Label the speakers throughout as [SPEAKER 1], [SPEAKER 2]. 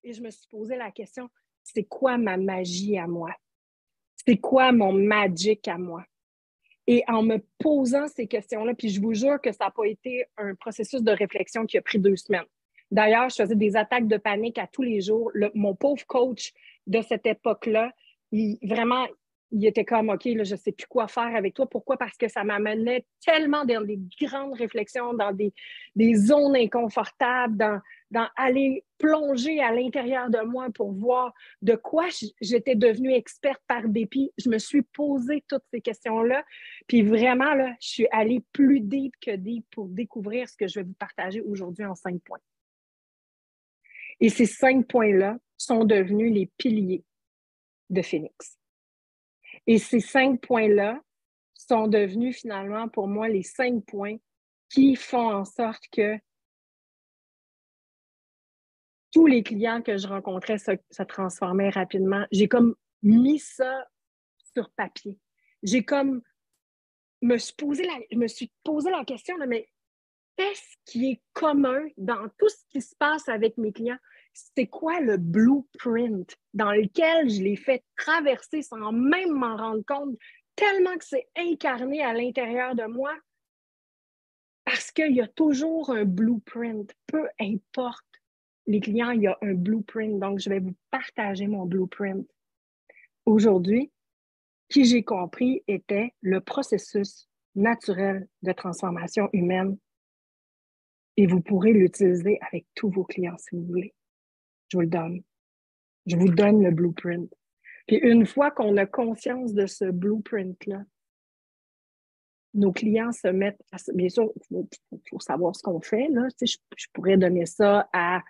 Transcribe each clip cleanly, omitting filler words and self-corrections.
[SPEAKER 1] et je me suis posé la question, c'est quoi ma magie à moi? C'est quoi mon magic à moi? Et en me posant ces questions-là, puis je vous jure que ça n'a pas été un processus de réflexion qui a pris 2 semaines. D'ailleurs, je faisais des attaques de panique à tous les jours. Mon pauvre coach de cette époque-là, vraiment, il était comme, OK, là, je ne sais plus quoi faire avec toi. Pourquoi? Parce que ça m'amenait tellement dans des grandes réflexions, dans des zones inconfortables, dans aller plonger à l'intérieur de moi pour voir de quoi j'étais devenue experte par dépit. Je me suis posé toutes ces questions-là. Puis vraiment, là, je suis allée plus deep que deep pour découvrir ce que je vais vous partager aujourd'hui en 5 points. Et ces 5 points-là sont devenus les piliers de Phoenix. Et ces 5 points-là sont devenus finalement pour moi les 5 points qui font en sorte que tous les clients que je rencontrais se transformaient rapidement. J'ai comme mis ça sur papier. J'ai comme je me suis posé la question, là, mais qu'est-ce qui est commun dans tout ce qui se passe avec mes clients? C'est quoi le blueprint dans lequel je les fais traverser sans même m'en rendre compte, tellement que c'est incarné à l'intérieur de moi? Parce qu'il y a toujours un blueprint, peu importe les clients, il y a un blueprint. Donc, je vais vous partager mon blueprint. Aujourd'hui, qui j'ai compris était le processus naturel de transformation humaine. Et vous pourrez l'utiliser avec tous vos clients si vous voulez. Je vous le donne. Je vous donne le blueprint. Puis une fois qu'on a conscience de ce blueprint-là, nos clients se mettent à... Bien sûr, il faut savoir ce qu'on fait. Là. Tu sais, je pourrais donner ça à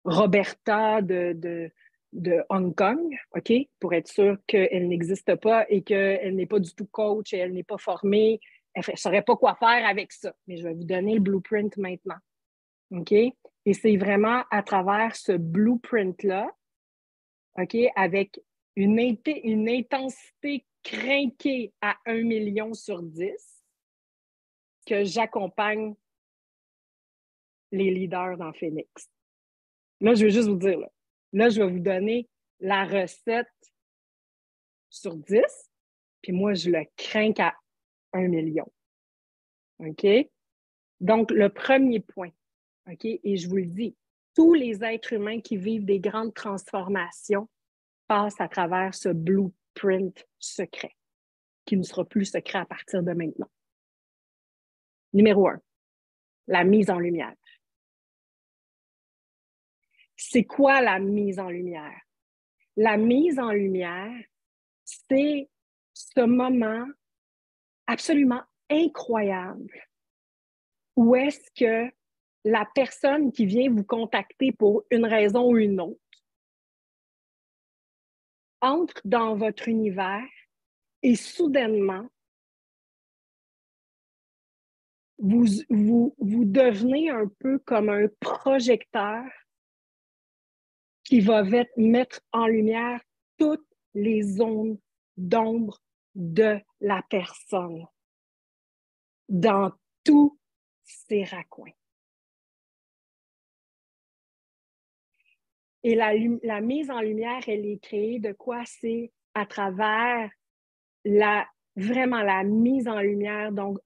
[SPEAKER 1] Roberta de Hong Kong, OK, pour être sûr qu'elle n'existe pas et qu'elle n'est pas du tout coach et elle n'est pas formée. Elle ne saurait pas quoi faire avec ça. Mais je vais vous donner le blueprint maintenant. OK? Et c'est vraiment à travers ce blueprint-là, OK, avec une intensité crinquée à 1 million sur 10 que j'accompagne les leaders dans Phoenix. Là, je veux juste vous dire, là, je vais vous donner la recette sur 10, puis moi, je le crinque à 1 million. OK? Donc, le premier point, OK, et je vous le dis, tous les êtres humains qui vivent des grandes transformations passent à travers ce blueprint secret, qui ne sera plus secret à partir de maintenant. Numéro 1, la mise en lumière. C'est quoi la mise en lumière? La mise en lumière, c'est ce moment absolument incroyable où est-ce que la personne qui vient vous contacter pour une raison ou une autre entre dans votre univers et soudainement, vous devenez un peu comme un projecteur qui va mettre en lumière toutes les zones d'ombre de la personne dans tous ses raccoins. Et la mise en lumière, elle est créée de quoi? C'est à travers vraiment la mise en lumière. Donc,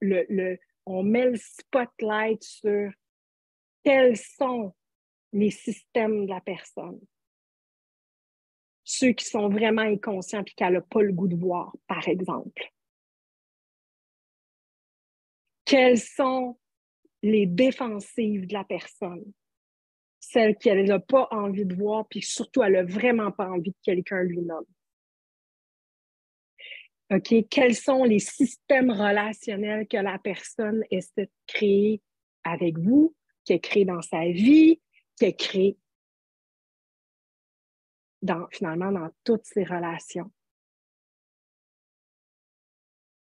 [SPEAKER 1] on met le spotlight sur quels sont les systèmes de la personne. Ceux qui sont vraiment inconscients et qu'elle n'a pas le goût de voir, par exemple. Quelles sont les défensives de la personne? Celles qu'elle n'a pas envie de voir, puis surtout, elle n'a vraiment pas envie que quelqu'un lui nomme. OK? Quels sont les systèmes relationnels que la personne essaie de créer avec vous, qui a créé dans sa vie, qui a créé finalement dans toutes ses relations?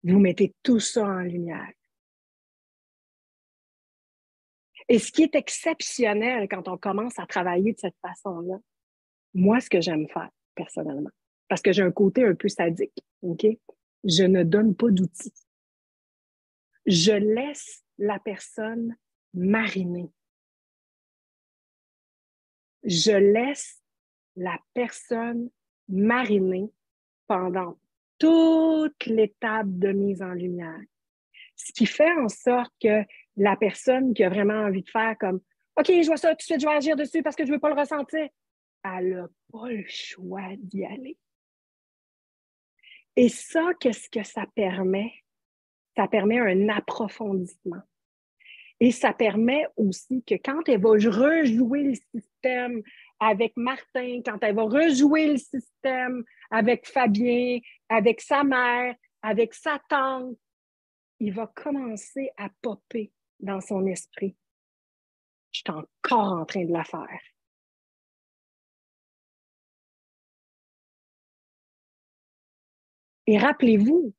[SPEAKER 1] Vous mettez tout ça en lumière. Et ce qui est exceptionnel quand on commence à travailler de cette façon-là, moi, ce que j'aime faire personnellement, parce que j'ai un côté un peu sadique, OK? Je ne donne pas d'outils. Je laisse la personne mariner. je laisse la personne mariner pendant toute l'étape de mise en lumière. Ce qui fait en sorte que la personne qui a vraiment envie de faire comme « OK, je vois ça, tout de suite, je vais agir dessus parce que je ne veux pas le ressentir », elle n'a pas le choix d'y aller. Et ça, qu'est-ce que ça permet? Ça permet un approfondissement. Et ça permet aussi que quand elle va rejouer le système avec Martin, quand elle va rejouer le système avec Fabien, avec sa mère, avec sa tante, il va commencer à popper dans son esprit. Je suis encore en train de la faire. Et rappelez-vous,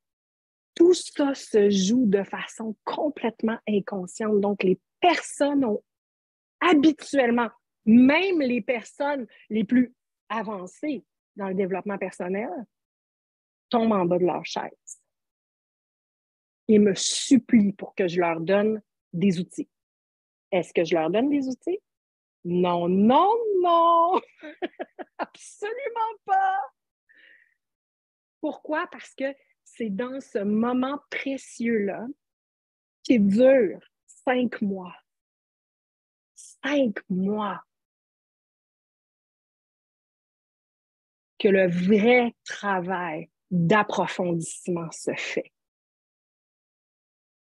[SPEAKER 1] tout ça se joue de façon complètement inconsciente. Donc, les personnes ont habituellement, même les personnes les plus avancées dans le développement personnel, tombent en bas de leur chaise et me supplient pour que je leur donne des outils. Est-ce que je leur donne des outils? Non, non, non! Absolument pas! Pourquoi? Parce que c'est dans ce moment précieux-là qui dure 5 mois. 5 mois que le vrai travail d'approfondissement se fait.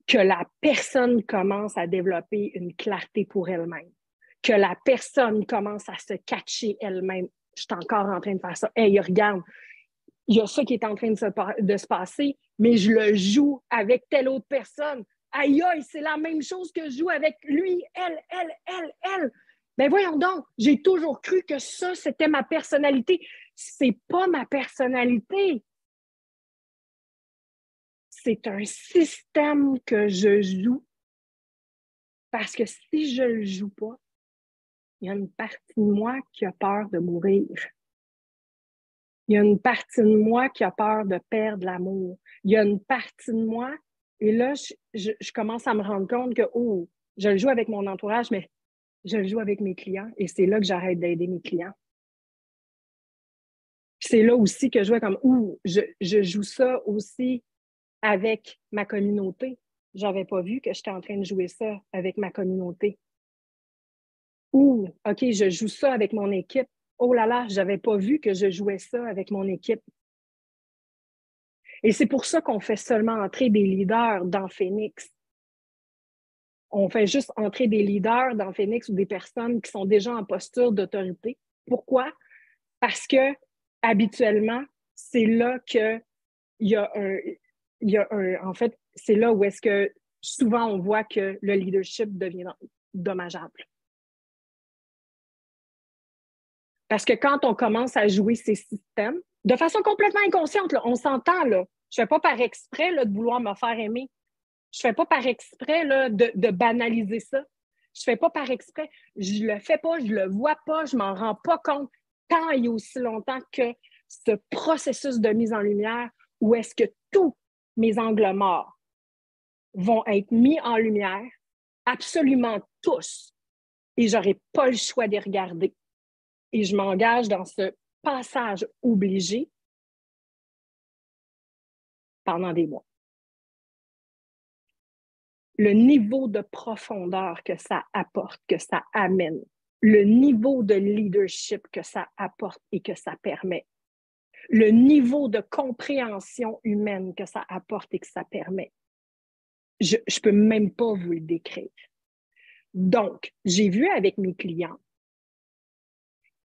[SPEAKER 1] Que la personne commence à développer une clarté pour elle-même. Que la personne commence à se catcher elle-même. Je suis encore en train de faire ça. Hey, regarde, il y a ça qui est en train de se passer, mais je le joue avec telle autre personne. Aïe, aïe, c'est la même chose que je joue avec lui, elle. Ben voyons donc, j'ai toujours cru que ça, c'était ma personnalité. C'est pas ma personnalité. C'est un système que je joue parce que si je le joue pas, il y a une partie de moi qui a peur de mourir. Il y a une partie de moi qui a peur de perdre l'amour. Il y a une partie de moi, et là, je commence à me rendre compte que, oh, je le joue avec mon entourage, mais je le joue avec mes clients, et c'est là que j'arrête d'aider mes clients. C'est là aussi que je vois comme, je joue ça aussi avec ma communauté. J'avais pas vu que j'étais en train de jouer ça avec ma communauté. Ou, OK, je joue ça avec mon équipe. Oh là là, j'avais pas vu que je jouais ça avec mon équipe. Et c'est pour ça qu'on fait seulement entrer des leaders dans Phoenix. On fait juste entrer des leaders dans Phoenix ou des personnes qui sont déjà en posture d'autorité. Pourquoi? Parce que habituellement, c'est là que en fait, c'est là où est-ce que souvent on voit que le leadership devient dommageable. Parce que quand on commence à jouer ces systèmes, de façon complètement inconsciente, là, on s'entend, là, je ne fais pas par exprès là, de vouloir me faire aimer. Je ne fais pas par exprès là, de banaliser ça. Je ne fais pas par exprès. Je ne le fais pas, je ne le vois pas, je ne m'en rends pas compte tant et aussi longtemps que ce processus de mise en lumière où est-ce que tous mes angles morts vont être mis en lumière, absolument tous, et je n'aurai pas le choix de les regarder. Et je m'engage dans ce passage obligé pendant des mois. Le niveau de profondeur que ça apporte, que ça amène, le niveau de leadership que ça apporte et que ça permet, le niveau de compréhension humaine que ça apporte et que ça permet, je ne peux même pas vous le décrire. Donc, j'ai vu avec mes clients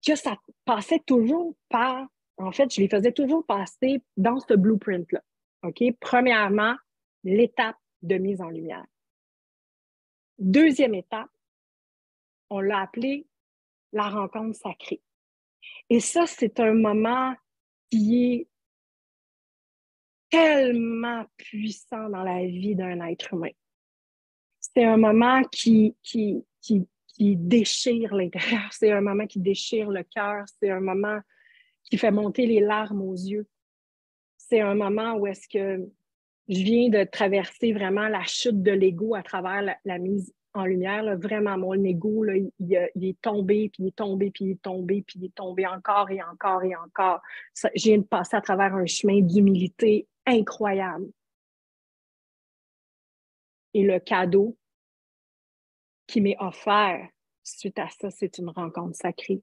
[SPEAKER 1] que ça passait toujours par, en fait, je les faisais toujours passer dans ce blueprint-là. OK? Premièrement, l'étape de mise en lumière. Deuxième étape, on l'a appelé la rencontre sacrée. Et ça, c'est un moment qui est tellement puissant dans la vie d'un être humain. C'est un moment qui déchire l'intérieur, c'est un moment qui déchire le cœur, c'est un moment qui fait monter les larmes aux yeux. C'est un moment où est-ce que je viens de traverser vraiment la chute de l'ego à travers la mise en lumière. Là. Vraiment, mon ego, là, il est tombé, puis il est tombé, puis il est tombé, puis il est tombé encore et encore et encore. Je viens de passer à travers un chemin d'humilité incroyable. Et le cadeau qui m'est offert suite à ça, c'est une rencontre sacrée.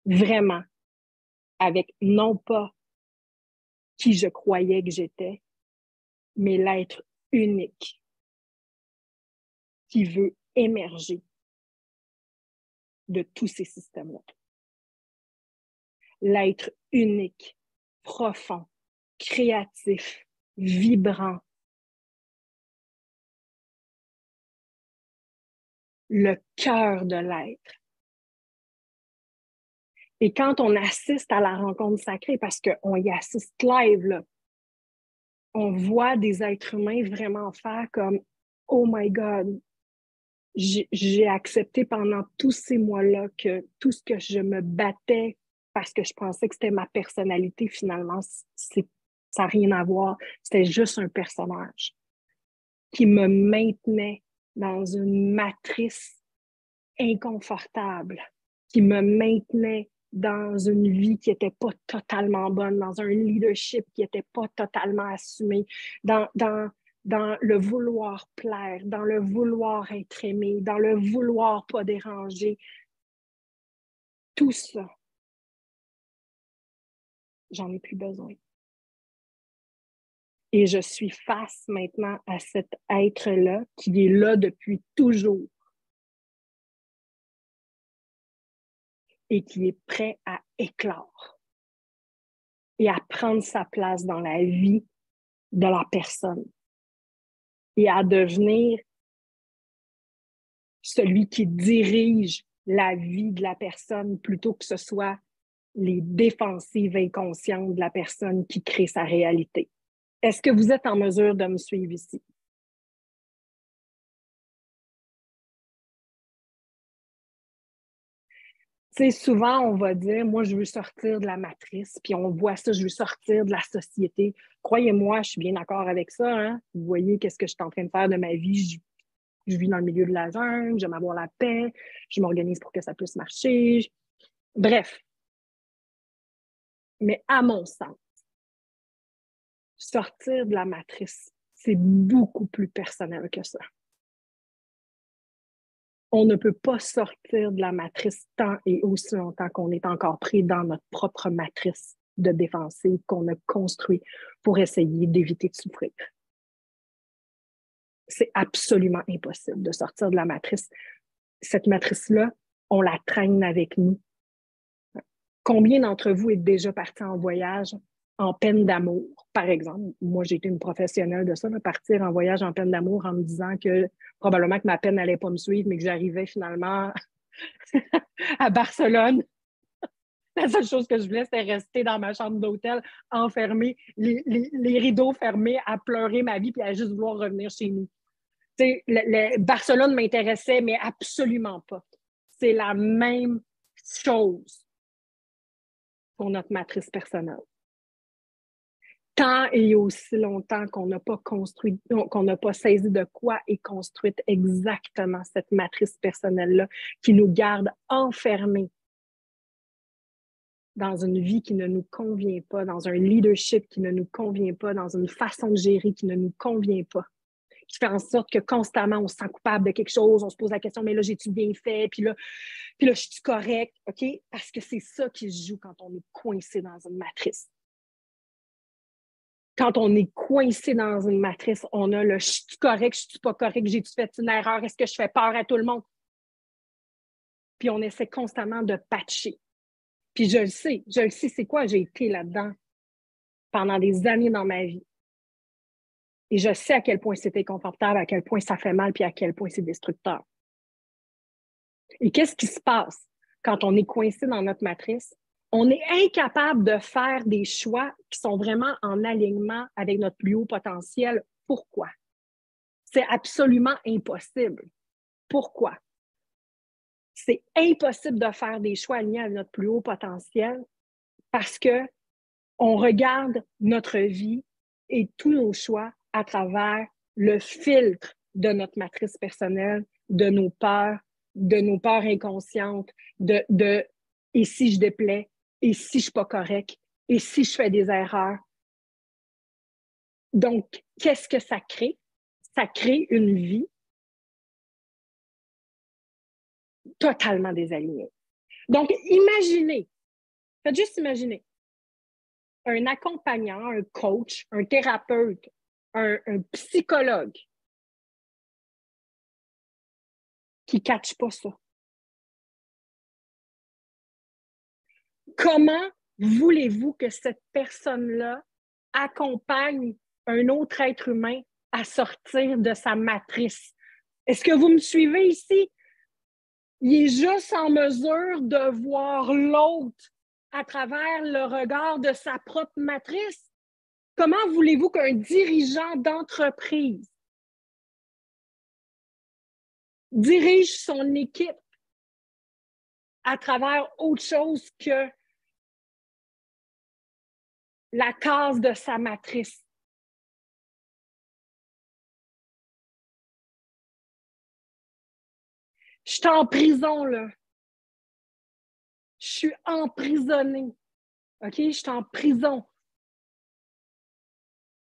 [SPEAKER 1] Vraiment. Avec non pas qui je croyais que j'étais, mais l'être unique qui veut émerger de tous ces systèmes-là. L'être unique, profond, créatif, vibrant. Le cœur de l'être. Et quand on assiste à la rencontre sacrée, parce qu'on y assiste live, là, on voit des êtres humains vraiment faire comme « Oh my God! » J'ai accepté pendant tous ces mois-là que tout ce que je me battais parce que je pensais que c'était ma personnalité, finalement, ça n'a rien à voir. C'était juste un personnage qui me maintenait dans une matrice inconfortable, qui me maintenait dans une vie qui n'était pas totalement bonne, dans un leadership qui n'était pas totalement assumé, dans le vouloir plaire, dans le vouloir être aimé, dans le vouloir pas déranger. Tout ça, j'en ai plus besoin. Et je suis face maintenant à cet être-là qui est là depuis toujours et qui est prêt à éclore et à prendre sa place dans la vie de la personne et à devenir celui qui dirige la vie de la personne plutôt que ce soit les défensives inconscientes de la personne qui crée sa réalité. Est-ce que vous êtes en mesure de me suivre ici? Tu sais, souvent, on va dire, moi, je veux sortir de la matrice, puis on voit ça, je veux sortir de la société. Croyez-moi, je suis bien d'accord avec ça. Hein? Vous voyez qu'est-ce que je suis en train de faire de ma vie. Je vis dans le milieu de la jungle, j'aime avoir la paix, je m'organise pour que ça puisse marcher. Bref. Mais à mon sens, sortir de la matrice, c'est beaucoup plus personnel que ça. On ne peut pas sortir de la matrice tant et aussi longtemps qu'on est encore pris dans notre propre matrice de défensive qu'on a construit pour essayer d'éviter de souffrir. C'est absolument impossible de sortir de la matrice. Cette matrice-là, on la traîne avec nous. Combien d'entre vous êtes déjà partis en voyage en peine d'amour, par exemple? Moi, j'ai été une professionnelle de ça, de partir en voyage en peine d'amour en me disant que probablement que ma peine n'allait pas me suivre, mais que j'arrivais finalement à Barcelone. La seule chose que je voulais, c'était rester dans ma chambre d'hôtel, enfermée, les rideaux fermés, à pleurer ma vie puis à juste vouloir revenir chez nous. Barcelone m'intéressait, mais absolument pas. C'est la même chose pour notre matrice personnelle. Tant et aussi longtemps qu'on n'a pas construit, qu'on n'a pas saisi de quoi est construite exactement cette matrice personnelle-là qui nous garde enfermés dans une vie qui ne nous convient pas, dans un leadership qui ne nous convient pas, dans une façon de gérer qui ne nous convient pas, qui fait en sorte que constamment on se sent coupable de quelque chose, on se pose la question, mais là, j'ai-tu bien fait? Puis là, je suis correct, OK? Parce que c'est ça qui se joue quand on est coincé dans une matrice. Quand on est coincé dans une matrice, on a le « je suis correct, je suis pas correct, j'ai-tu fait une erreur, est-ce que je fais peur à tout le monde? » Puis on essaie constamment de patcher. Puis je le sais, c'est quoi j'ai été là-dedans pendant des années dans ma vie. Et je sais à quel point c'est inconfortable, à quel point ça fait mal, puis à quel point c'est destructeur. Et qu'est-ce qui se passe quand on est coincé dans notre matrice? On est incapable de faire des choix qui sont vraiment en alignement avec notre plus haut potentiel. Pourquoi? C'est absolument impossible. Pourquoi? C'est impossible de faire des choix alignés avec notre plus haut potentiel parce que on regarde notre vie et tous nos choix à travers le filtre de notre matrice personnelle de nos peurs inconscientes, de et si je déplais, et si je ne suis pas correct, et si je fais des erreurs. Donc, qu'est-ce que ça crée? Ça crée une vie totalement désalignée. Donc, faites juste imaginer, un accompagnant, un coach, un thérapeute, un psychologue qui ne catche pas ça. Comment voulez-vous que cette personne-là accompagne un autre être humain à sortir de sa matrice? Est-ce que vous me suivez ici? Il est juste en mesure de voir l'autre à travers le regard de sa propre matrice. Comment voulez-vous qu'un dirigeant d'entreprise dirige son équipe à travers autre chose que la case de sa matrice? Je suis en prison, là. Je suis emprisonnée. OK? Je suis en prison.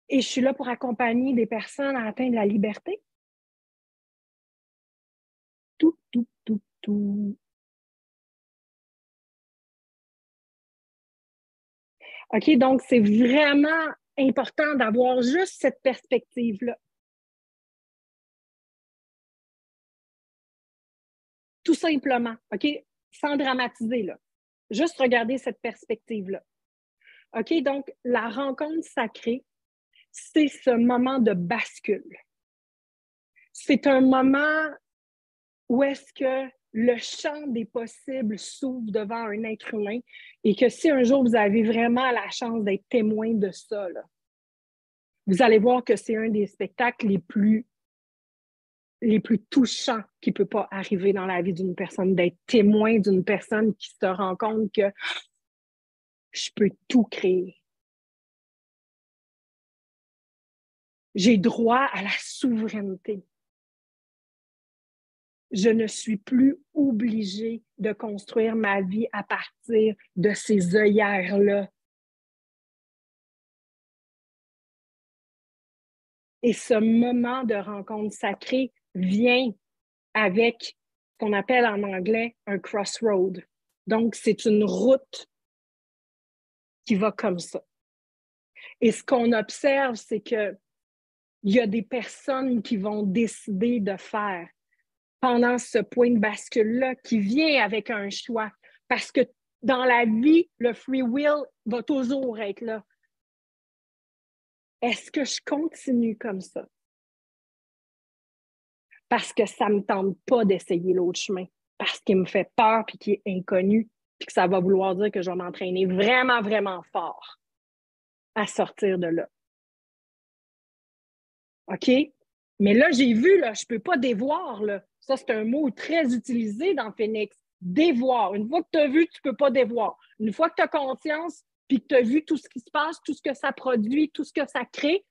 [SPEAKER 1] Et je suis là pour accompagner des personnes à atteindre la liberté. Tout. OK? Donc, c'est vraiment important d'avoir juste cette perspective-là. Tout simplement. OK? Sans dramatiser, là. Juste regarder cette perspective-là. OK? Donc, la rencontre sacrée, c'est ce moment de bascule. C'est un moment où est-ce que le champ des possibles s'ouvre devant un être humain et que si un jour vous avez vraiment la chance d'être témoin de ça, là, vous allez voir que c'est un des spectacles les plus touchants qui ne peut pas arriver dans la vie d'une personne, d'être témoin d'une personne qui se rend compte que je peux tout créer. J'ai droit à la souveraineté. Je ne suis plus obligée de construire ma vie à partir de ces œillères-là. Et ce moment de rencontre sacrée vient avec ce qu'on appelle en anglais un crossroad. Donc, c'est une route qui va comme ça. Et ce qu'on observe, c'est qu'il y a des personnes qui vont décider de faire pendant ce point de bascule-là qui vient avec un choix. Parce que dans la vie, le free will va toujours être là. Est-ce que je continue comme ça? Parce que ça ne me tente pas d'essayer l'autre chemin, parce qu'il me fait peur puis qu'il est inconnu, puis que ça va vouloir dire que je vais m'entraîner vraiment, vraiment fort à sortir de là. OK? Mais là, j'ai vu, là, je ne peux pas dévoir. Là. Ça, c'est un mot très utilisé dans Phoenix. Dévoir. Une fois que tu as vu, tu ne peux pas dévoir. Une fois que tu as conscience, puis que tu as vu tout ce qui se passe, tout ce que ça produit, tout ce que ça crée,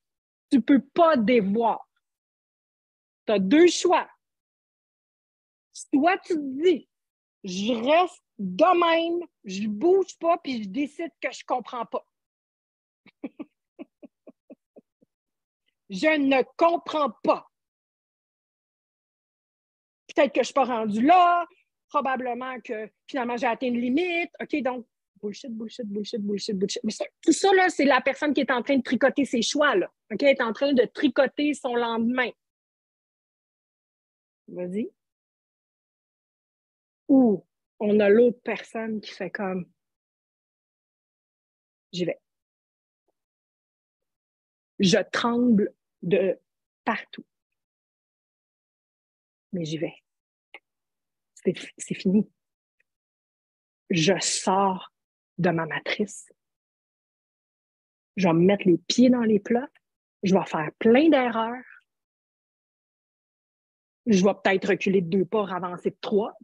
[SPEAKER 1] tu ne peux pas dévoir. Tu as deux choix. Soit tu te dis, je reste de même, je ne bouge pas, puis je décide que je ne comprends pas. Je ne comprends pas. Peut-être que je ne suis pas rendue là, probablement que finalement j'ai atteint une limite. OK, donc, bullshit. Mais tout ça, là, c'est la personne qui est en train de tricoter ses choix, là. OK, elle est en train de tricoter son lendemain. Vas-y. Ou on a l'autre personne qui fait comme, j'y vais. Je tremble de partout. Mais j'y vais. C'est fini. Je sors de ma matrice. Je vais me mettre les pieds dans les plats. Je vais faire plein d'erreurs. Je vais peut-être reculer de 2 pas, avancer de 3.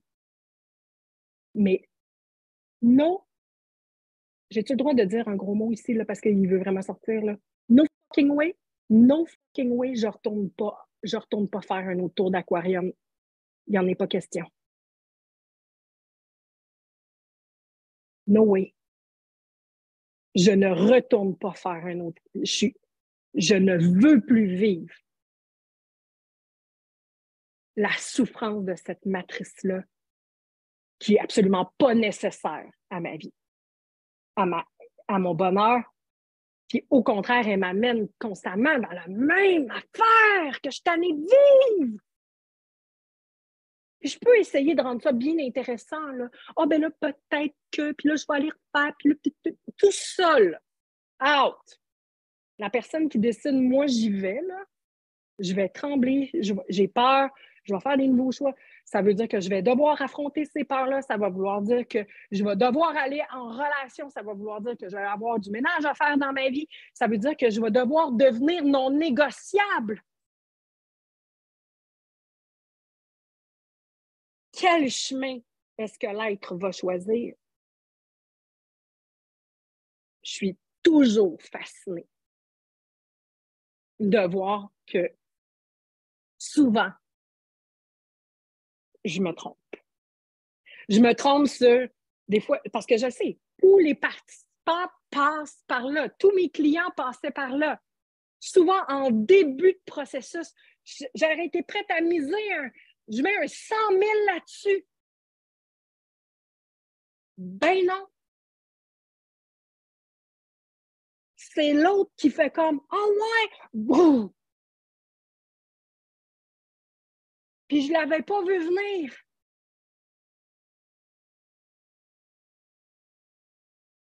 [SPEAKER 1] Mais non, j'ai-tu le droit de dire un gros mot ici là, parce qu'il veut vraiment sortir? Là? No fucking way, je ne retourne pas faire un autre tour d'aquarium Il n'y en est pas question. No way. Je ne retourne pas faire un autre. Je ne veux plus vivre la souffrance de cette matrice-là qui est absolument pas nécessaire à ma vie, à mon bonheur. Puis au contraire, elle m'amène constamment dans la même affaire que je suis tannée de vivre. Puis je peux essayer de rendre ça bien intéressant. Là. Ah, ben là, peut-être que, puis là, je vais aller refaire, puis là, tout seul. Out. La personne qui décide, moi, j'y vais, là. Je vais trembler, j'ai peur, je vais faire des nouveaux choix. Ça veut dire que je vais devoir affronter ces peurs-là. Ça va vouloir dire que je vais devoir aller en relation. Ça va vouloir dire que je vais avoir du ménage à faire dans ma vie. Ça veut dire que je vais devoir devenir non négociable. Quel chemin est-ce que l'être va choisir? Je suis toujours fascinée de voir que souvent, je me trompe. Je me trompe sur des fois, parce que je sais, tous les participants passent par là. Tous mes clients passaient par là. Souvent, en début de processus, j'aurais été prête à miser je mets un 100 000 là-dessus. Ben non. C'est l'autre qui fait comme « Oh ouais! » Boum! Puis je ne l'avais pas vu venir.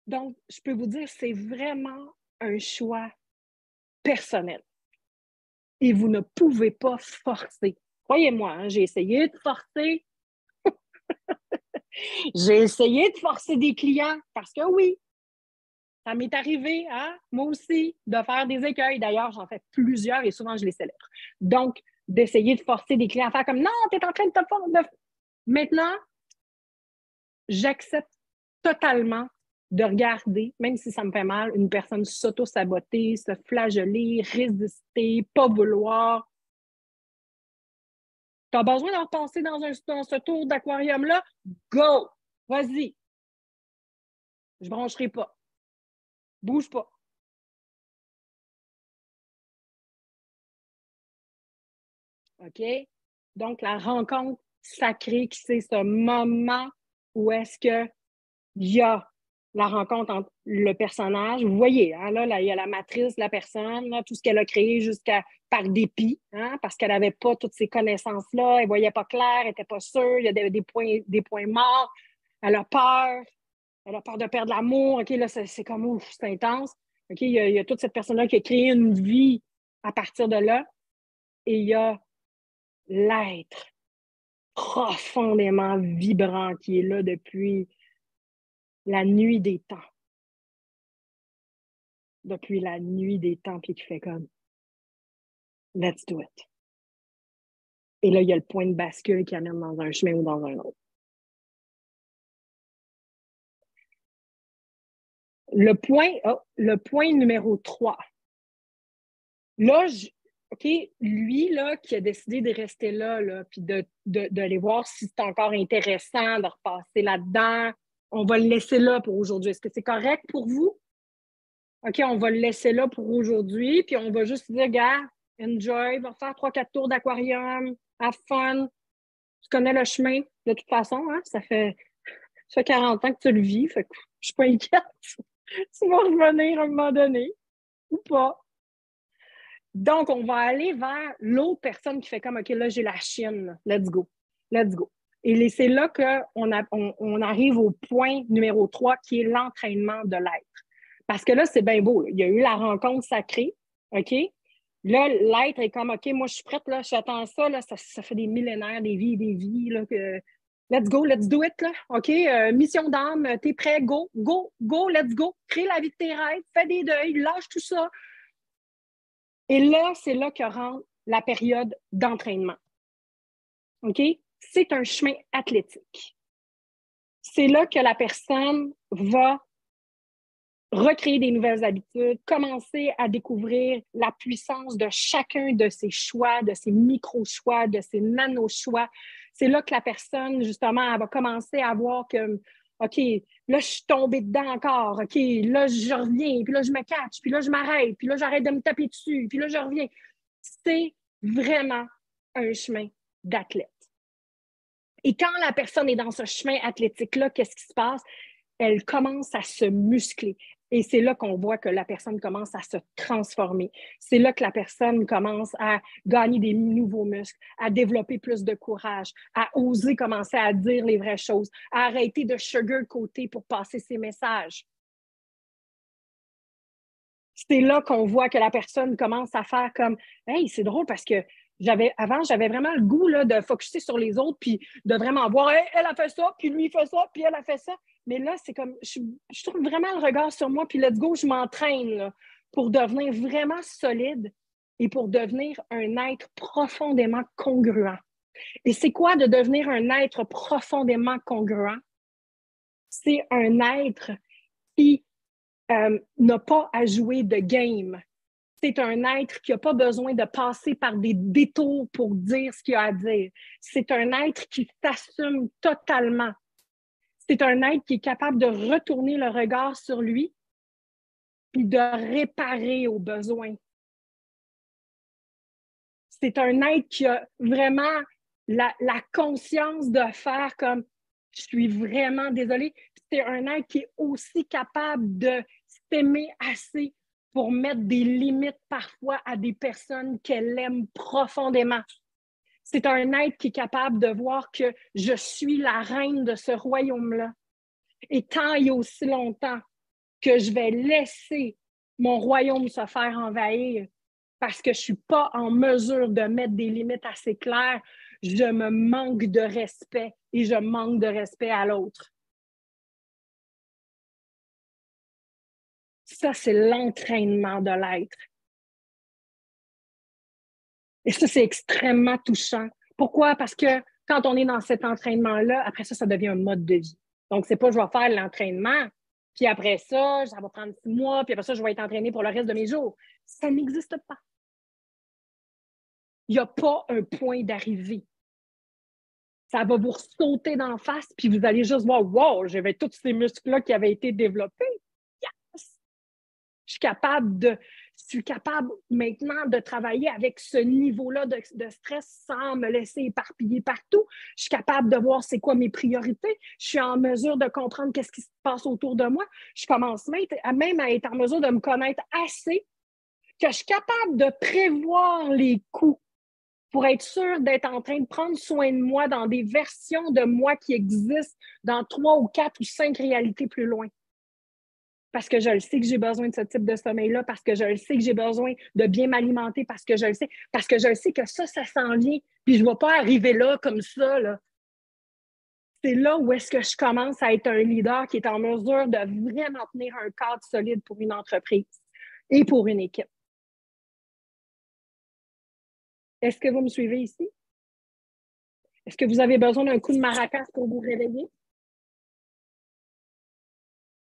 [SPEAKER 1] Donc, je peux vous dire, c'est vraiment un choix personnel. Et vous ne pouvez pas forcer. Croyez-moi, hein, j'ai essayé de forcer. J'ai essayé de forcer des clients parce que oui, ça m'est arrivé, hein, moi aussi, de faire des écueils. D'ailleurs, j'en fais plusieurs et souvent, je les célèbre. Donc, d'essayer de forcer des clients à faire comme « Non, tu es en train de te forcer. » Maintenant, j'accepte totalement de regarder, même si ça me fait mal, une personne s'auto-saboter, se flageller, résister, pas vouloir. Tu as besoin d'en repasser dans ce tour d'aquarium-là? Go! Vas-y! Je ne brancherai pas. Bouge pas. OK? Donc, la rencontre sacrée, c'est ce moment où est-ce qu'il y a la rencontre entre le personnage. Vous voyez, hein, là, il y a la matrice, la personne, là, tout ce qu'elle a créé jusqu'à par dépit, hein, parce qu'elle n'avait pas toutes ces connaissances-là, elle ne voyait pas clair, elle n'était pas sûre, il y a des points morts, elle a peur de perdre l'amour. OK, là, c'est comme, ouf, c'est intense. OK, il y a toute cette personne-là qui a créé une vie à partir de là, et il y a l'être profondément vibrant qui est là depuis la nuit des temps. Depuis la nuit des temps, puis qui fait comme let's do it. Et là, il y a le point de bascule qui amène dans un chemin ou dans un autre. Le point numéro 3. Là, OK, lui, là, qui a décidé de rester là puis d'aller voir si c'est encore intéressant de repasser là-dedans, on va le laisser là pour aujourd'hui. Est-ce que c'est correct pour vous? OK, on va le laisser là pour aujourd'hui, puis on va juste dire, gars, enjoy, va faire 3-4 tours d'aquarium, have fun. Tu connais le chemin, de toute façon, hein? Ça fait 40 ans que tu le vis, fait que je suis pas inquiète. Tu vas revenir à un moment donné, ou pas. Donc, on va aller vers l'autre personne qui fait comme, OK, là, j'ai la chienne, let's go, let's go. Et c'est là qu'on arrive au point numéro 3, qui est l'entraînement de l'être. Parce que là, c'est bien beau. Là. Il y a eu la rencontre sacrée, OK? Là, l'être est comme, OK, moi, je suis prête, là, j'attends ça, là, ça fait des millénaires, des vies, là, que let's go, let's do it, là, OK? Mission d'âme, t'es prêt, go, go, go, let's go. Crée la vie de tes rêves, fais des deuils, lâche tout ça. Et là, c'est là que rentre la période d'entraînement. OK? C'est un chemin athlétique. C'est là que la personne va recréer des nouvelles habitudes, commencer à découvrir la puissance de chacun de ses choix, de ses micro-choix, de ses nano-choix, C'est là que la personne, justement, elle va commencer à voir que, OK, là, je suis tombée dedans encore. OK, là, je reviens, puis là, je me catch, puis là, je m'arrête, puis là, j'arrête de me taper dessus, puis là, je reviens. C'est vraiment un chemin d'athlète. Et quand la personne est dans ce chemin athlétique-là, qu'est-ce qui se passe? Elle commence à se muscler. Et c'est là qu'on voit que la personne commence à se transformer. C'est là que la personne commence à gagner des nouveaux muscles, à développer plus de courage, à oser commencer à dire les vraies choses, à arrêter de sugarcoater pour passer ses messages. C'est là qu'on voit que la personne commence à faire comme « Hey, c'est drôle parce que avant, j'avais vraiment le goût là, de focusser sur les autres puis de vraiment voir hey, elle a fait ça, puis lui il fait ça, puis elle a fait ça. » Mais là, c'est comme, je trouve vraiment le regard sur moi, puis let's go, je m'entraîne là, pour devenir vraiment solide et pour devenir un être profondément congruent. Et c'est quoi de devenir un être profondément congruent? C'est un être qui n'a pas à jouer de game. C'est un être qui n'a pas besoin de passer par des détours pour dire ce qu'il a à dire. C'est un être qui s'assume totalement. C'est un être qui est capable de retourner le regard sur lui puis de réparer aux besoins. C'est un être qui a vraiment la conscience de faire comme « je suis vraiment désolée ». C'est un être qui est aussi capable de s'aimer assez pour mettre des limites parfois à des personnes qu'elle aime profondément. C'est un être qui est capable de voir que je suis la reine de ce royaume-là. Et tant et aussi longtemps que je vais laisser mon royaume se faire envahir parce que je ne suis pas en mesure de mettre des limites assez claires, je me manque de respect et je manque de respect à l'autre. Ça, c'est l'entraînement de l'être. Et ça, c'est extrêmement touchant. Pourquoi? Parce que quand on est dans cet entraînement-là, après ça, ça devient un mode de vie. Donc, c'est pas je vais faire l'entraînement, puis après ça, ça va prendre 6 mois, puis après ça, je vais être entraînée pour le reste de mes jours. Ça n'existe pas. Il n'y a pas un point d'arrivée. Ça va vous sauter d'en face, puis vous allez juste voir, wow, j'avais tous ces muscles-là qui avaient été développés. Yes! Je suis capable maintenant de travailler avec ce niveau-là de stress sans me laisser éparpiller partout. Je suis capable de voir c'est quoi mes priorités. Je suis en mesure de comprendre qu'est-ce qui se passe autour de moi. Je commence même à être en mesure de me connaître assez que je suis capable de prévoir les coups pour être sûre d'être en train de prendre soin de moi dans des versions de moi qui existent dans 3 ou 4 ou 5 réalités plus loin. Parce que je le sais que j'ai besoin de ce type de sommeil-là, parce que je le sais que j'ai besoin de bien m'alimenter, parce que je le sais que ça s'en vient, puis je ne vais pas arriver là comme ça, là. C'est là où est-ce que je commence à être un leader qui est en mesure de vraiment tenir un cadre solide pour une entreprise et pour une équipe. Est-ce que vous me suivez ici? Est-ce que vous avez besoin d'un coup de maracas pour vous réveiller?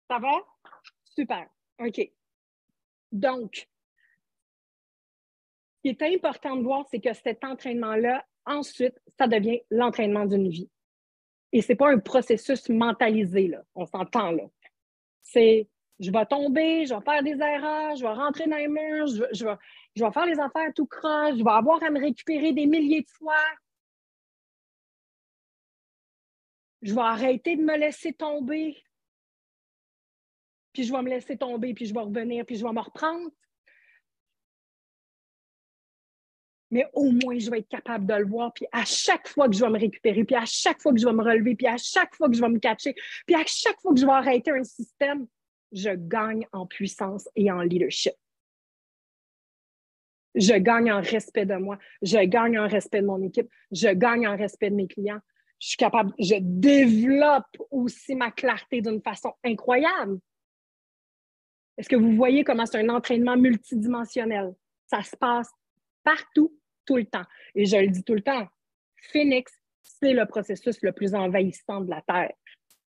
[SPEAKER 1] Ça va? Super. OK. Donc, ce qui est important de voir, c'est que cet entraînement-là, ensuite, ça devient l'entraînement d'une vie. Et ce n'est pas un processus mentalisé, là. On s'entend, là. C'est, je vais tomber, je vais faire des erreurs, je vais rentrer dans les murs, je vais faire les affaires tout croche, je vais avoir à me récupérer des milliers de fois. Je vais arrêter de me laisser tomber. Puis je vais me laisser tomber, puis je vais revenir, puis je vais me reprendre. Mais au moins, je vais être capable de le voir. Puis à chaque fois que je vais me récupérer, puis à chaque fois que je vais me relever, puis à chaque fois que je vais me catcher, puis à chaque fois que je vais arrêter un système, je gagne en puissance et en leadership. Je gagne en respect de moi. Je gagne en respect de mon équipe. Je gagne en respect de mes clients. Je suis capable, je développe aussi ma clarté d'une façon incroyable. Est-ce que vous voyez comment c'est un entraînement multidimensionnel? Ça se passe partout, tout le temps. Et je le dis tout le temps, Phoenix, c'est le processus le plus envahissant de la Terre.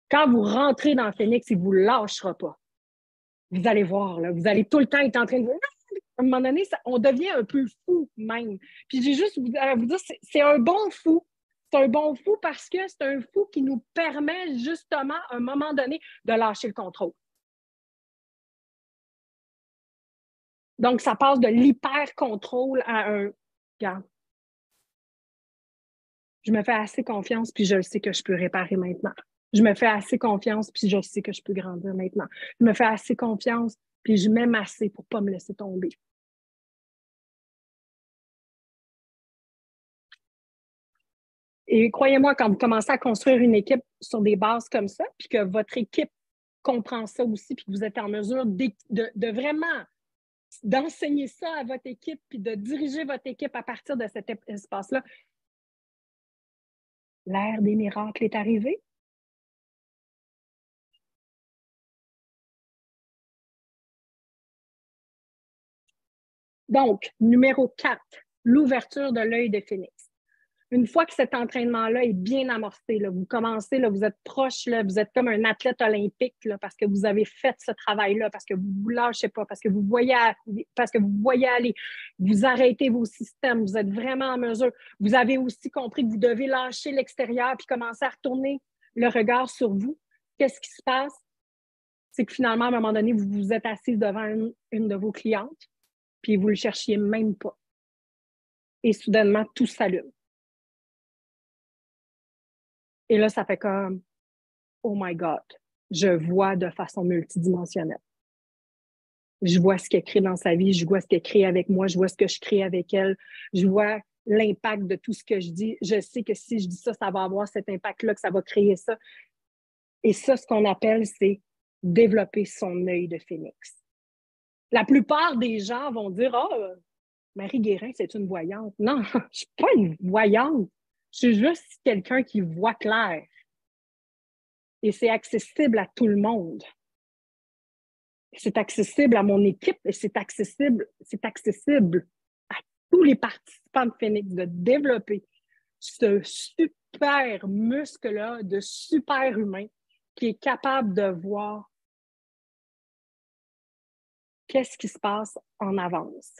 [SPEAKER 1] Quand vous rentrez dans Phoenix, il ne vous lâchera pas. Vous allez voir, là, vous allez tout le temps être en train de... À un moment donné, on devient un peu fou même. Puis j'ai juste à vous dire, c'est un bon fou. C'est un bon fou parce que c'est un fou qui nous permet justement, à un moment donné, de lâcher le contrôle. Donc, ça passe de l'hyper-contrôle à un... Regarde, je me fais assez confiance, puis je sais que je peux réparer maintenant. Je me fais assez confiance, puis je sais que je peux grandir maintenant. Je me fais assez confiance, puis je m'aime assez pour ne pas me laisser tomber. Et croyez-moi, quand vous commencez à construire une équipe sur des bases comme ça, puis que votre équipe comprend ça aussi, puis que vous êtes en mesure de vraiment d'enseigner ça à votre équipe, puis de diriger votre équipe à partir de cet espace-là, l'ère des miracles est arrivée. Donc, numéro 4, l'ouverture de l'œil de phénix. Une fois que cet entraînement-là est bien amorcé, là, vous commencez, là, vous êtes proche, là, vous êtes comme un athlète olympique là, parce que vous avez fait ce travail-là, parce que vous ne vous lâchez pas, parce que vous voyez aller, vous arrêtez vos systèmes, vous êtes vraiment en mesure. Vous avez aussi compris que vous devez lâcher l'extérieur puis commencer à retourner le regard sur vous. Qu'est-ce qui se passe? C'est que finalement, à un moment donné, vous vous êtes assise devant une de vos clientes, puis vous ne le cherchiez même pas. Et soudainement, tout s'allume. Et là, ça fait comme, oh my God, je vois de façon multidimensionnelle. Je vois ce qu'elle crée dans sa vie, je vois ce qu'elle crée avec moi, je vois ce que je crée avec elle, je vois l'impact de tout ce que je dis. Je sais que si je dis ça, ça va avoir cet impact-là, que ça va créer ça. Et ça, ce qu'on appelle, c'est développer son œil de phénix. La plupart des gens vont dire, « Ah, Marie Guérin, c'est une voyante. » Non, je ne suis pas une voyante. Je suis juste quelqu'un qui voit clair. Et c'est accessible à tout le monde. C'est accessible à mon équipe et c'est accessible à tous les participants de Phoenix de développer ce super muscle-là de super humain qui est capable de voir qu'est-ce qui se passe en avance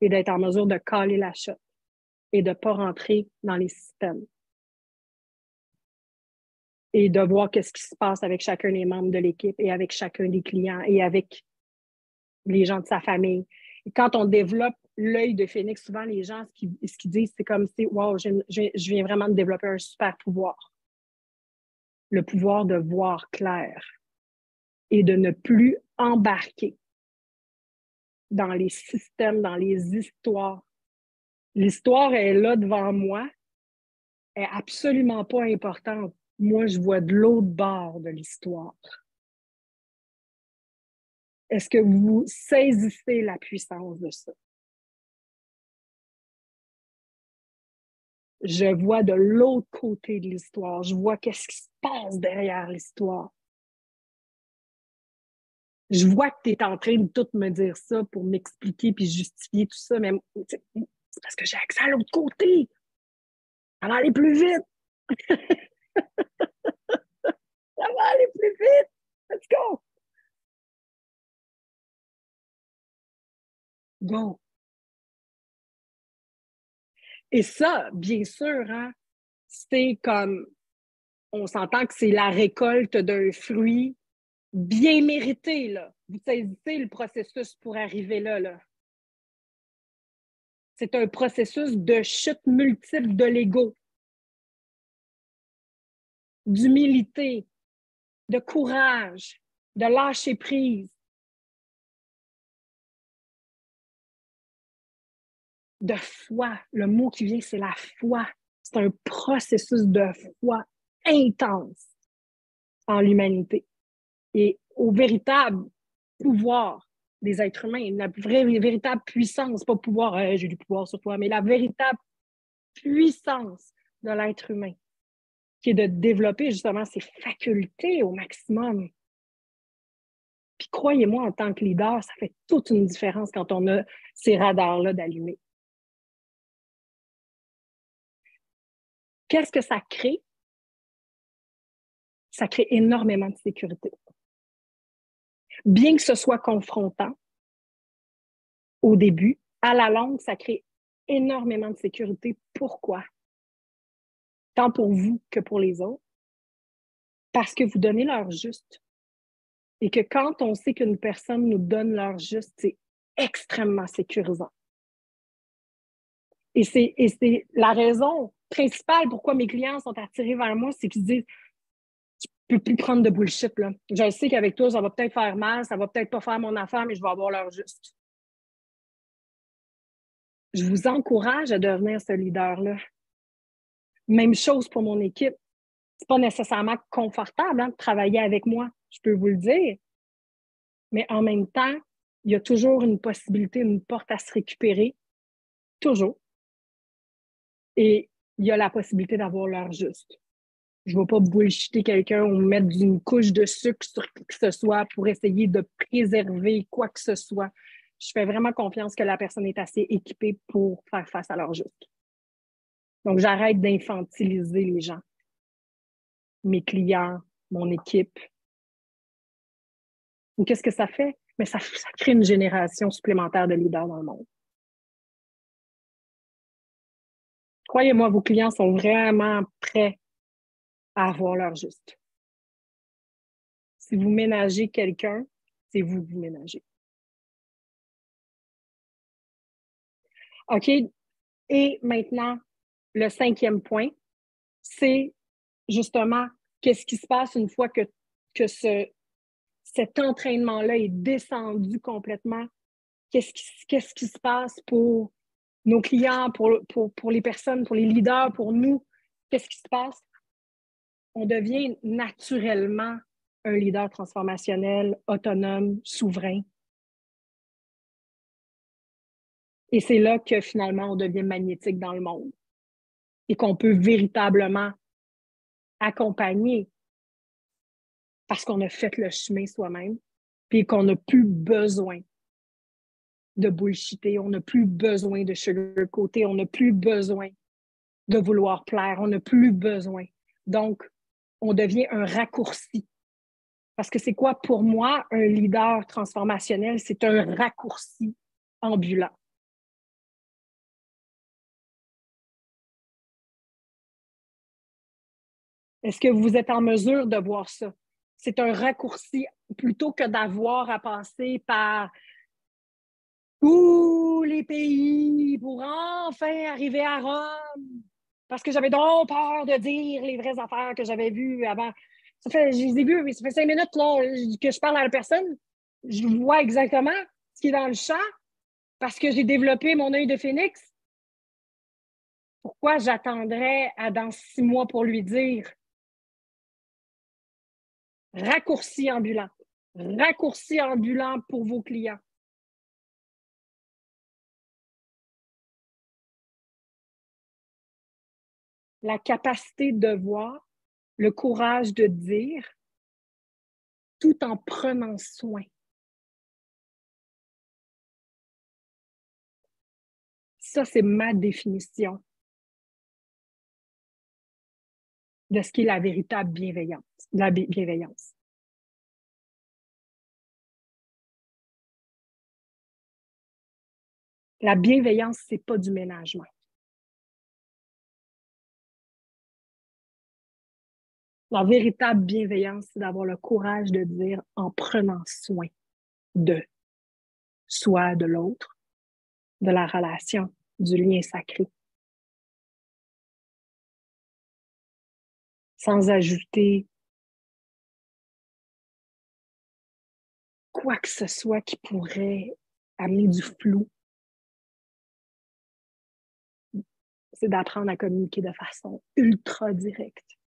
[SPEAKER 1] et d'être en mesure de caler la shot et de ne pas rentrer dans les systèmes. Et de voir qu'est-ce qui se passe avec chacun des membres de l'équipe et avec chacun des clients et avec les gens de sa famille. Et quand on développe l'œil de phénix, souvent les gens, ce qu'ils disent, c'est comme si, wow, je viens vraiment de développer un super pouvoir. Le pouvoir de voir clair et de ne plus embarquer dans les systèmes, dans les histoires. L'histoire est là devant moi, elle n'est absolument pas importante. Moi, je vois de l'autre bord de l'histoire. Est-ce que vous saisissez la puissance de ça? Je vois de l'autre côté de l'histoire. Je vois qu'est-ce qui se passe derrière l'histoire. Je vois que tu es en train de tout me dire ça pour m'expliquer puis justifier tout ça, mais c'est parce que j'ai accès à l'autre côté. Ça va aller plus vite. Ça va aller plus vite. Let's go. Go. Et ça, bien sûr, hein, c'est comme, on s'entend que c'est la récolte d'un fruit bien mérité, là. Vous saisissez le processus pour arriver là, là. C'est un processus de chute multiple de l'ego, d'humilité, de courage, de lâcher prise, de foi. Le mot qui vient, c'est la foi. C'est un processus de foi intense en l'humanité et au véritable pouvoir des êtres humains, la véritable puissance, pas pouvoir, j'ai du pouvoir sur toi, mais la véritable puissance de l'être humain, qui est de développer justement ses facultés au maximum. Puis croyez-moi, en tant que leader, ça fait toute une différence quand on a ces radars-là d'allumer. Qu'est-ce que ça crée? Ça crée énormément de sécurité. Bien que ce soit confrontant au début, à la longue, ça crée énormément de sécurité. Pourquoi? Tant pour vous que pour les autres. Parce que vous donnez l'heure juste. Et que quand on sait qu'une personne nous donne l'heure juste, c'est extrêmement sécurisant. Et c'est la raison principale pourquoi mes clients sont attirés vers moi, c'est qu'ils disent je peux plus prendre de bullshit, là. Je sais qu'avec toi, ça va peut-être faire mal, ça va peut-être pas faire mon affaire, mais je vais avoir l'heure juste. Je vous encourage à devenir ce leader-là. Même chose pour mon équipe. C'est pas nécessairement confortable de travailler avec moi, je peux vous le dire. Mais en même temps, il y a toujours une possibilité, une porte à se récupérer. Toujours. Et il y a la possibilité d'avoir l'heure juste. Je ne vais pas bullshiter quelqu'un ou mettre une couche de sucre sur qui que ce soit pour essayer de préserver quoi que ce soit. Je fais vraiment confiance que la personne est assez équipée pour faire face à l'heure juste. Donc, j'arrête d'infantiliser les gens, mes clients, mon équipe. Et qu'est-ce que ça fait? Mais ça crée une génération supplémentaire de leaders dans le monde. Croyez-moi, vos clients sont vraiment prêts à avoir l'heure juste. Si vous ménagez quelqu'un, c'est vous que vous ménagez. OK? Et maintenant, le 5e point, c'est justement qu'est-ce qui se passe une fois que cet entraînement-là est descendu complètement. Qu'est-ce qui se passe pour nos clients, pour les personnes, pour les leaders, pour nous? Qu'est-ce qui se passe? On devient naturellement un leader transformationnel, autonome, souverain. Et c'est là que finalement, on devient magnétique dans le monde et qu'on peut véritablement accompagner parce qu'on a fait le chemin soi-même puis qu'on n'a plus besoin de bullshiter, on n'a plus besoin de sugarcoater, on n'a plus besoin de vouloir plaire, on n'a plus besoin. Donc, on devient un raccourci. Parce que c'est quoi pour moi un leader transformationnel? C'est un raccourci ambulant. Est-ce que vous êtes en mesure de voir ça? C'est un raccourci plutôt que d'avoir à passer par tous les pays pour enfin arriver à Rome. Parce que j'avais donc peur de dire les vraies affaires que j'avais vues avant. Je les ai vues, ça fait 5 minutes là, que je parle à la personne. Je vois exactement ce qui est dans le champ parce que j'ai développé mon œil de phénix. Pourquoi j'attendrais à dans 6 mois pour lui dire? Raccourci ambulant. Raccourci ambulant pour vos clients. La capacité de voir, le courage de dire, tout en prenant soin. Ça, c'est ma définition de ce qu'est la véritable bienveillance. La bienveillance. La bienveillance, c'est pas du ménagement. La véritable bienveillance, c'est d'avoir le courage de dire en prenant soin de soi, de l'autre, de la relation, du lien sacré. Sans ajouter quoi que ce soit qui pourrait amener du flou. C'est d'apprendre à communiquer de façon ultra directe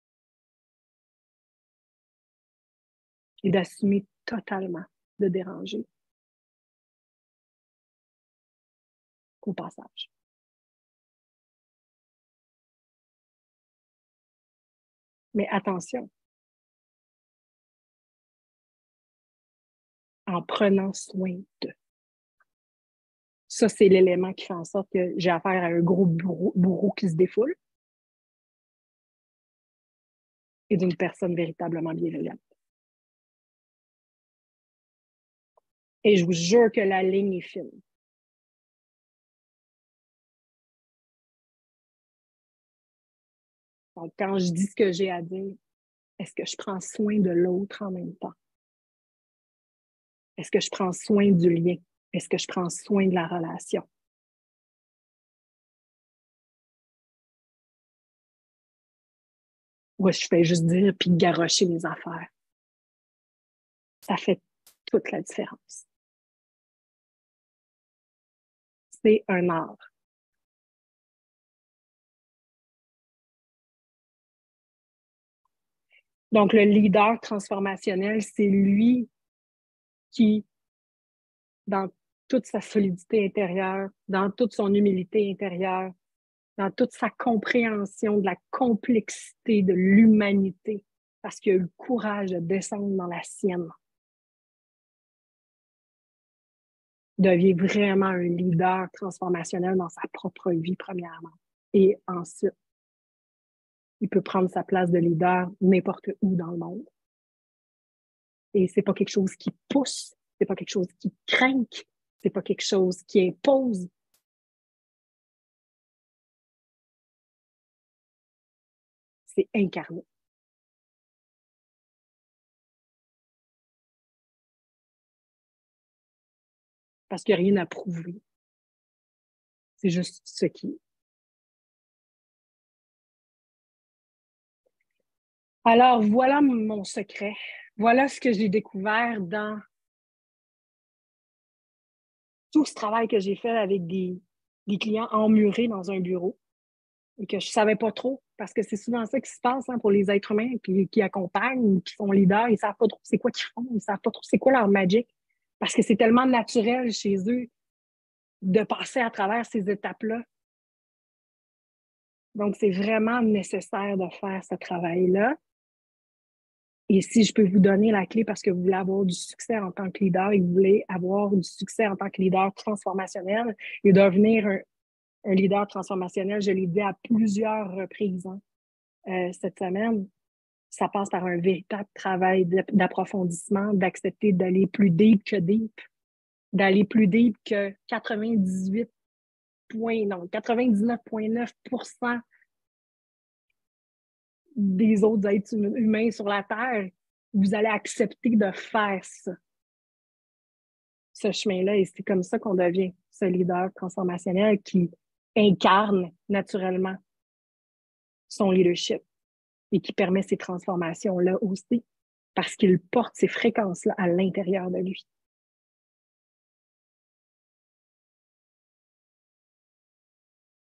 [SPEAKER 1] et d'assumer totalement de déranger au passage. Mais attention, en prenant soin de. Ça, c'est l'élément qui fait en sorte que j'ai affaire à un gros bourreau qui se défoule et d'une personne véritablement bienveillante. Et je vous jure que la ligne est fine. Donc, quand je dis ce que j'ai à dire, est-ce que je prends soin de l'autre en même temps? Est-ce que je prends soin du lien? Est-ce que je prends soin de la relation? Ou je fais juste dire puis garrocher mes affaires? Ça fait toute la différence. C'est un art. Donc, le leader transformationnel, c'est lui qui, dans toute sa solidité intérieure, dans toute son humilité intérieure, dans toute sa compréhension de la complexité de l'humanité, parce qu'il a eu le courage de descendre dans la sienne, devient vraiment un leader transformationnel dans sa propre vie, premièrement. Et ensuite, il peut prendre sa place de leader n'importe où dans le monde. Et c'est pas quelque chose qui pousse, c'est pas quelque chose qui craint, c'est pas quelque chose qui impose. C'est incarné. Parce qu'il n'y a rien à prouver. C'est juste ce qui est. Alors, voilà mon secret. Voilà ce que j'ai découvert dans tout ce travail que j'ai fait avec des clients emmurés dans un bureau et que je ne savais pas trop, parce que c'est souvent ça qui se passe pour les êtres humains qui accompagnent, qui sont leaders, ils ne savent pas trop c'est quoi qu'ils font, ils ne savent pas trop c'est quoi leur magic, parce que c'est tellement naturel chez eux de passer à travers ces étapes-là. Donc, c'est vraiment nécessaire de faire ce travail-là. Et si je peux vous donner la clé parce que vous voulez avoir du succès en tant que leader et vous voulez avoir du succès en tant que leader transformationnel et devenir un leader transformationnel, je l'ai dit à plusieurs reprises cette semaine, ça passe par un véritable travail d'approfondissement, d'accepter d'aller plus deep que deep, d'aller plus deep que 99,9% des autres êtres humains sur la Terre. Vous allez accepter de faire ça, ce chemin-là, et c'est comme ça qu'on devient ce leader transformationnel qui incarne naturellement son leadership et qui permet ces transformations-là aussi parce qu'il porte ces fréquences-là à l'intérieur de lui.